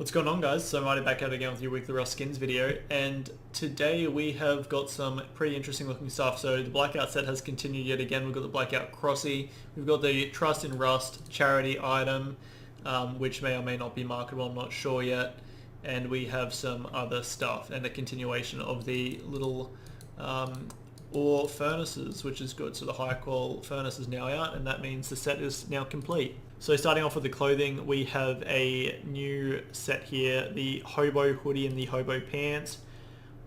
What's going on, guys? So Mighty back out again with your weekly Rust Skins video, and today we have got some pretty interesting looking stuff. So the Blackout set has continued yet again. We've got the Blackout Crossy, we've got the Trust in Rust charity item, which may or may not be marketable, I'm not sure yet, and we have some other stuff and a continuation of the little ore furnaces, which is good. So the high qual furnace is now out, and that means the set is now complete. So starting off with the clothing, we have a new set here, the HOBO hoodie and the HOBO pants.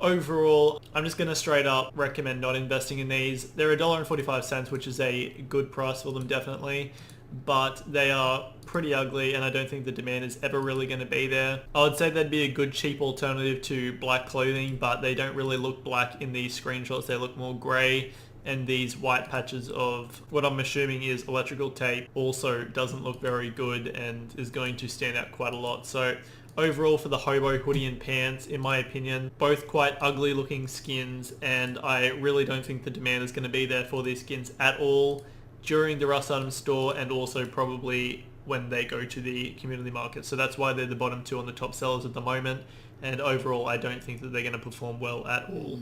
Overall, I'm just going to straight up recommend not investing in these. They're $1.45, which is a good price for them, definitely, but they are pretty ugly, and I don't think the demand is ever really going to be there. I would say they'd be a good cheap alternative to black clothing, but they don't really look black in these screenshots. They look more grey, and these white patches of what I'm assuming is electrical tape also doesn't look very good and is going to stand out quite a lot. So overall, for the HOBO hoodie and pants, in my opinion, both quite ugly looking skins, and I really don't think the demand is going to be there for these skins at all during the Rust item store, and also probably when they go to the community market. So that's why they're the bottom two on the top sellers at the moment, and overall I don't think that they're going to perform well at all.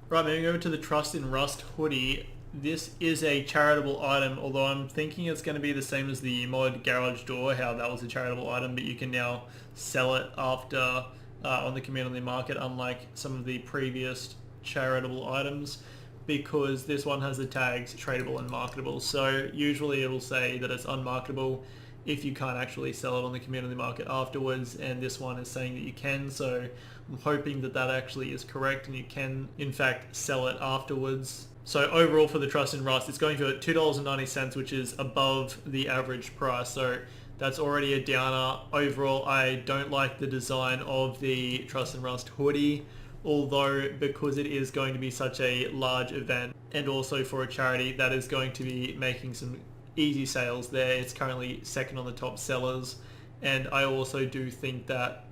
Right, moving over to the Trust in Rust hoodie. This is a charitable item, although I'm thinking it's going to be the same as the mod garage door, how that was a charitable item, but you can now sell it after on the community market, unlike some of the previous charitable items, because this one has the tags tradable and marketable. So usually it will say that it's unmarketable if you can't actually sell it on the community market afterwards, and this one is saying that you can. So I'm hoping that that actually is correct and you can in fact sell it afterwards. So overall for the Trust in Rust, it's going for $2.90, which is above the average price, so that's already a downer. Overall, I don't like the design of the Trust in Rust hoodie, although because it is going to be such a large event and also for a charity that is going to be making some easy sales there, it's currently second on the top sellers, and I also do think that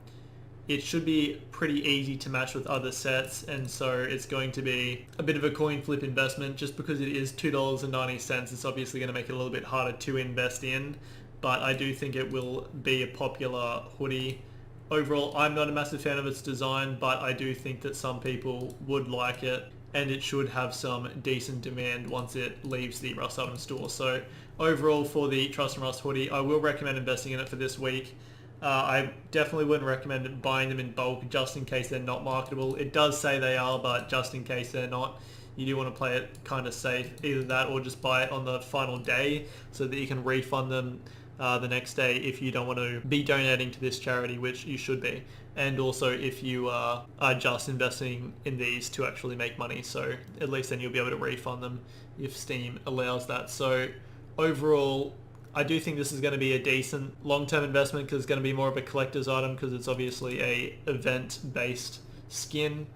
it should be pretty easy to match with other sets, and so it's going to be a bit of a coin flip investment. Just because it is $2.90, it's obviously going to make it a little bit harder to invest in, but I do think it will be a popular hoodie. Overall, I'm not a massive fan of its design, but I do think that some people would like it, and it should have some decent demand once it leaves the Rust item store. So overall, for the Trust and Rust hoodie, I will recommend investing in it for this week. I definitely wouldn't recommend buying them in bulk just in case they're not marketable. It does say they are, but just in case they're not, you do want to play it kind of safe. Either that or just buy it on the final day so that you can refund them the next day if you don't want to be donating to this charity, which you should be. And also if you are just investing in these to actually make money, so at least then you'll be able to refund them if Steam allows that. So overall, I do think this is going to be a decent long-term investment because it's going to be more of a collector's item because it's obviously a event-based skin.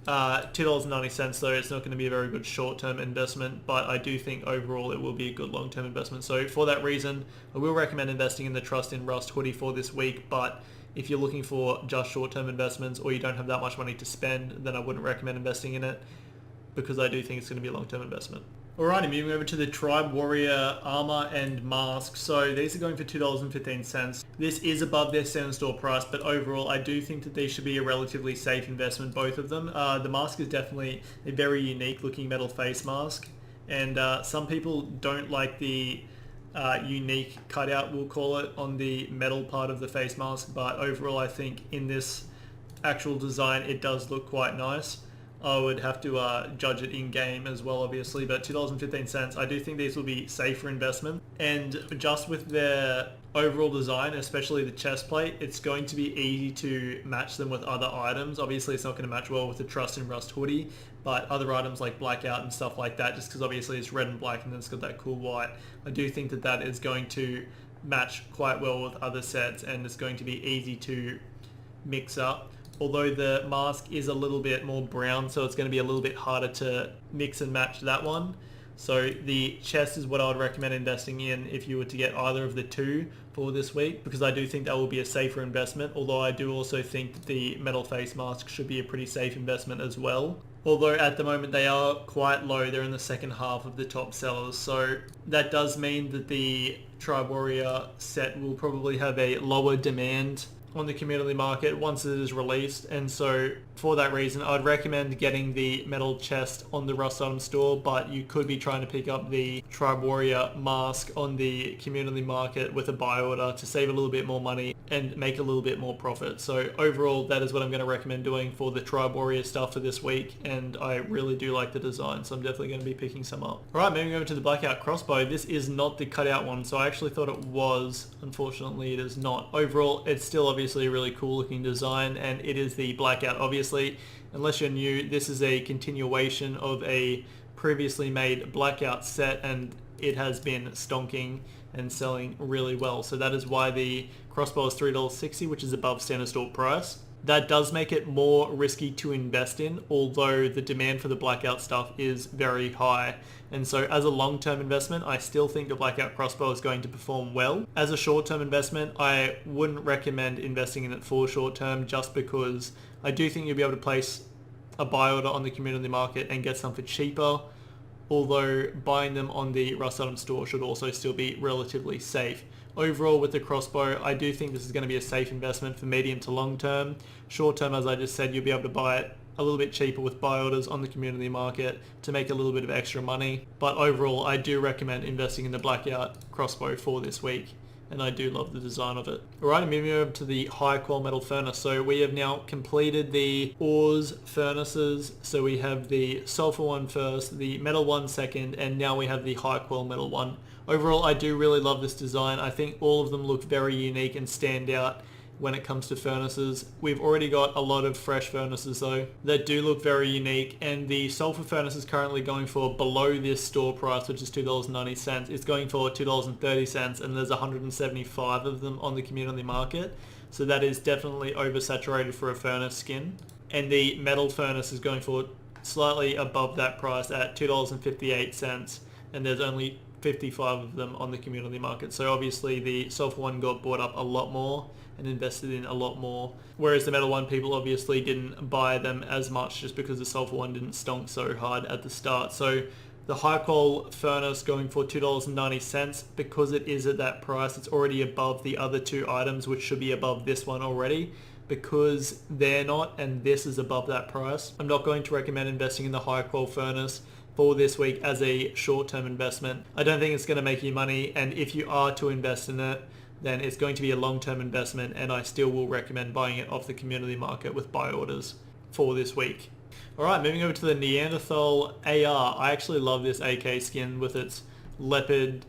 $2.90 though, it's not going to be a very good short-term investment, but I do think overall it will be a good long-term investment. So for that reason, I will recommend investing in the Trust in Rust hoodie for this week, but if you're looking for just short-term investments or you don't have that much money to spend, then I wouldn't recommend investing in it because I do think it's going to be a long-term investment. Alrighty, moving over to the Tribe Warrior armor and mask. So these are going for $2.15. This is above their center store price, but overall I do think that these should be a relatively safe investment, both of them. The mask is definitely a very unique looking metal face mask, and some people don't like the unique cutout, we'll call it, on the metal part of the face mask, but overall I think in this actual design it does look quite nice. I would have to judge it in-game as well, obviously, but $2.15, I do think these will be safer investment. And just with their overall design, especially the chest plate, it's going to be easy to match them with other items. Obviously, it's not going to match well with the Trust in Rust hoodie, but other items like Blackout and stuff like that, just because obviously it's red and black and then it's got that cool white, I do think that that is going to match quite well with other sets, and it's going to be easy to mix up. Although the mask is a little bit more brown, so it's going to be a little bit harder to mix and match that one. So the chest is what I would recommend investing in if you were to get either of the two for this week, because I do think that will be a safer investment, although I do also think that the metal face mask should be a pretty safe investment as well. Although at the moment they are quite low, they're in the second half of the top sellers. So that does mean that the Tribe Warrior set will probably have a lower demand on the community market once it is released, and so for that reason I'd recommend getting the metal chest on the Rust Item store, but you could be trying to pick up the Tribe Warrior mask on the community market with a buy order to save a little bit more money and make a little bit more profit. So overall, that is what I'm going to recommend doing for the Tribe Warrior stuff for this week, and I really do like the design, so I'm definitely going to be picking some up. Alright, moving over to the Blackout crossbow. This is not the cutout one, so I actually thought it was. Unfortunately, it is not. Overall, it's still obviously a really cool looking design, and it is the Blackout. Obviously, unless you're new, this is a continuation of a previously made Blackout set, and it has been stonking and selling really well. So that is why the crossbow is $3.60, which is above standard store price. That does make it more risky to invest in, although the demand for the Blackout stuff is very high. And so as a long-term investment, I still think the Blackout crossbow is going to perform well. As a short-term investment, I wouldn't recommend investing in it for short-term, just because I do think you'll be able to place a buy order on the community market and get some for cheaper, although buying them on the Rust Item store should also still be relatively safe. Overall, with the crossbow, I do think this is going to be a safe investment for medium to long term. Short term, as I just said, you'll be able to buy it a little bit cheaper with buy orders on the community market to make a little bit of extra money. But overall, I do recommend investing in the Blackout crossbow for this week, and I do love the design of it. Alright, I'm moving over to the high-qual metal furnace. So we have now completed the ores furnaces. So we have the sulfur one first, the metal one second, and now we have the high-qual metal one. Overall, I do really love this design. I think all of them look very unique and stand out when it comes to furnaces. We've already got a lot of fresh furnaces though that do look very unique, and the sulfur furnace is currently going for below this store price, which is $2.90. It's going for $2.30, and there's 175 of them on the community market. So that is definitely oversaturated for a furnace skin. And the metal furnace is going for slightly above that price at $2.58, and there's only 55 of them on the community market. So obviously the sulfur one got bought up a lot more and invested in a lot more, whereas the metal one, people obviously didn't buy them as much just because the sulfur one didn't stonk so hard at the start. So the high qual furnace going for $2.90, because it is at that price, it's already above the other two items, which should be above this one already. Because they're not, and this is above that price, I'm not going to recommend investing in the high qual furnace for this week as a short-term investment. I don't think it's going to make you money, and if you are to invest in it, then it's going to be a long-term investment, and I still will recommend buying it off the community market with buy orders for this week. Alright, moving over to the Neanderthal AR. I actually love this AK skin with its leopard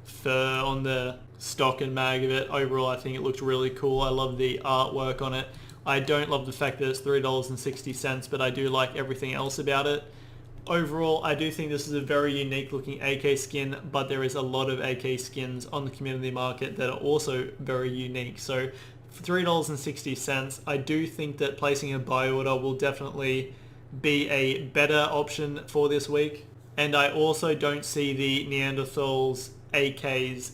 fur on the stock and mag of it. Overall, I think it looks really cool. I love the artwork on it. I don't love the fact that it's $3.60, but I do like everything else about it. Overall, I do think this is a very unique looking AK skin, but there is a lot of AK skins on the community market that are also very unique. So for $3.60, I do think that placing a buy order will definitely be a better option for this week. And I also don't see the Neanderthals AKs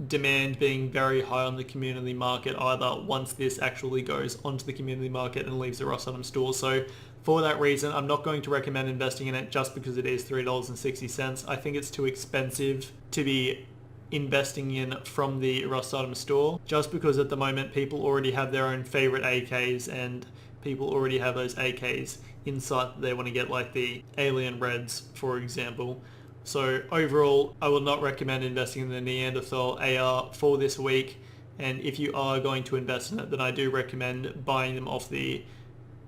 demand being very high on the community market either once this actually goes onto the community market and leaves the Rust Item store. So for that reason, I'm not going to recommend investing in it just because it is $3.60. I think it's too expensive to be investing in from the Rust Item store, just because at the moment people already have their own favorite AKs, and people already have those AKs in sight that they want to get, like the Alien Reds, for example. So overall, I will not recommend investing in the Neanderthal AR for this week, and if you are going to invest in it, then I do recommend buying them off the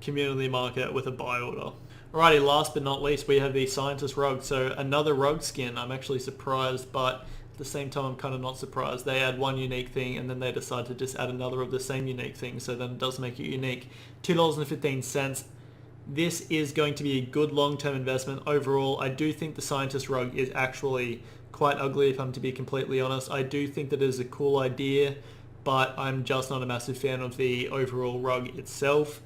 community market with a buy order. Alrighty, last but not least, we have the Scientist Rug. So another rug skin. I'm actually surprised, but at the same time I'm kind of not surprised. They add one unique thing and then they decide to just add another of the same unique thing, so then it does make it unique. $2.15. This is going to be a good long-term investment. Overall, I do think the Scientist Rug is actually quite ugly, if I'm to be completely honest. I do think that it is a cool idea, but I'm just not a massive fan of the overall rug itself.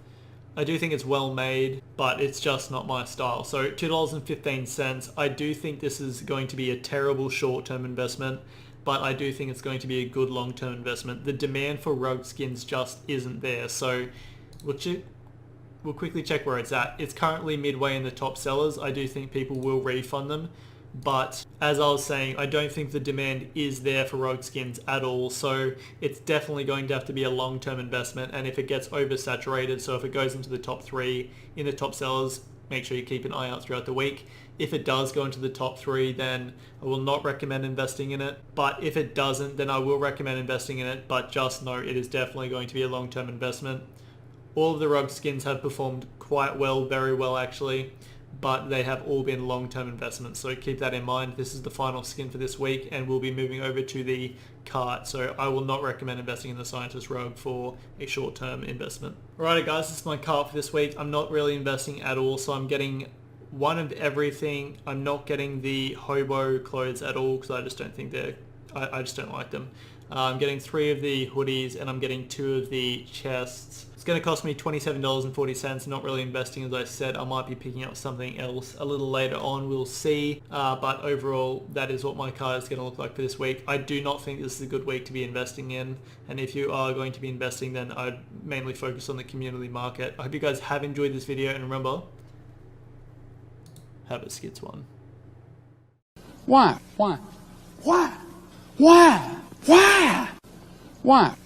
I do think it's well made, but it's just not my style. So $2.15. I do think this is going to be a terrible short-term investment, but I do think it's going to be a good long-term investment. The demand for rug skins just isn't there. So we'll quickly check where it's at. It's currently midway in the top sellers. I do think people will refund them. But as I was saying, I don't think the demand is there for rogue skins at all. So it's definitely going to have to be a long-term investment. And if it gets oversaturated, so if it goes into the top 3 in the top sellers, make sure you keep an eye out throughout the week. If it does go into the top 3, then I will not recommend investing in it. But if it doesn't, then I will recommend investing in it. But just know it is definitely going to be a long-term investment. All of the rogue skins have performed quite well, very well actually. But they have all been long-term investments, so keep that in mind. This is the final skin for this week, and we'll be moving over to the cart, so I will not recommend investing in the Scientist Rogue for a short-term investment. Alright guys, this is my cart for this week. I'm not really investing at all, so I'm getting one of everything. I'm not getting the hobo clothes at all, because I just don't think I just don't like them. I'm getting 3 of the hoodies, and I'm getting 2 of the chests. It's going to cost me $27.40, not really investing. As I said, I might be picking up something else a little later on, we'll see. But overall, that is what my card is going to look like for this week. I do not think this is a good week to be investing in, and if you are going to be investing, then I'd mainly focus on the community market. I hope you guys have enjoyed this video, and remember, have a skits one. Why? Why? Why? Why? Why? Why?